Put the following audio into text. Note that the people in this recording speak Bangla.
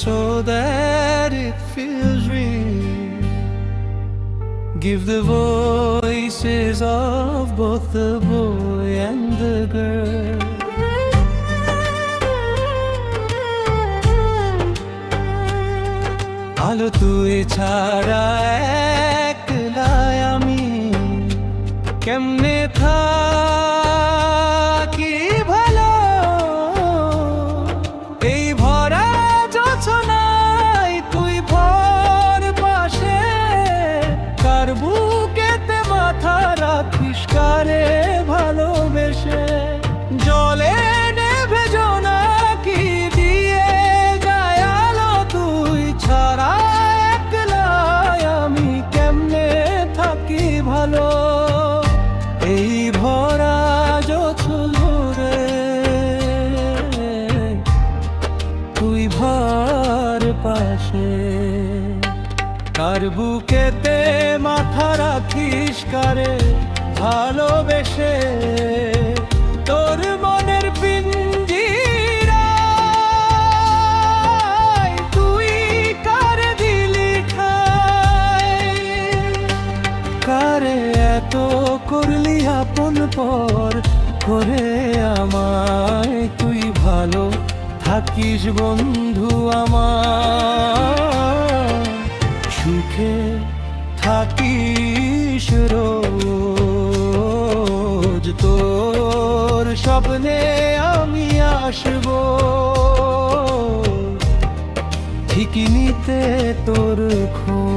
so that it feels real. Give the voices of both the boy and the girl. আলো তুই ছাড়া একলা আমি কেমনে থাকি ভালো, এই ভরা জোছনায় তুই ভর পাশে, কার বুকেতে মাথা রাখিস কারে ভালোবেসে। জলে নেভে জোনাকি দিয়ে যায় আলো, তুই ছাড়া একলা আমি কেমনে থাকি ভালো, এই ভরা জোছরে তুই ভর পাশে, কার বুকেতে মাথা রাখিস কারে ভালোবেসে। তোর মনের পিঞ্জিরায় তুই কারে দিলি ঠাই, কারে এত করলি আপন পর করে আমায়, তুই ভালো থাকিস বন্ধু আমার, সুখে থাকিস রোজ, তোর স্বপ্নে আমি আসবো ঠিকই নিতে তোর খোঁজ।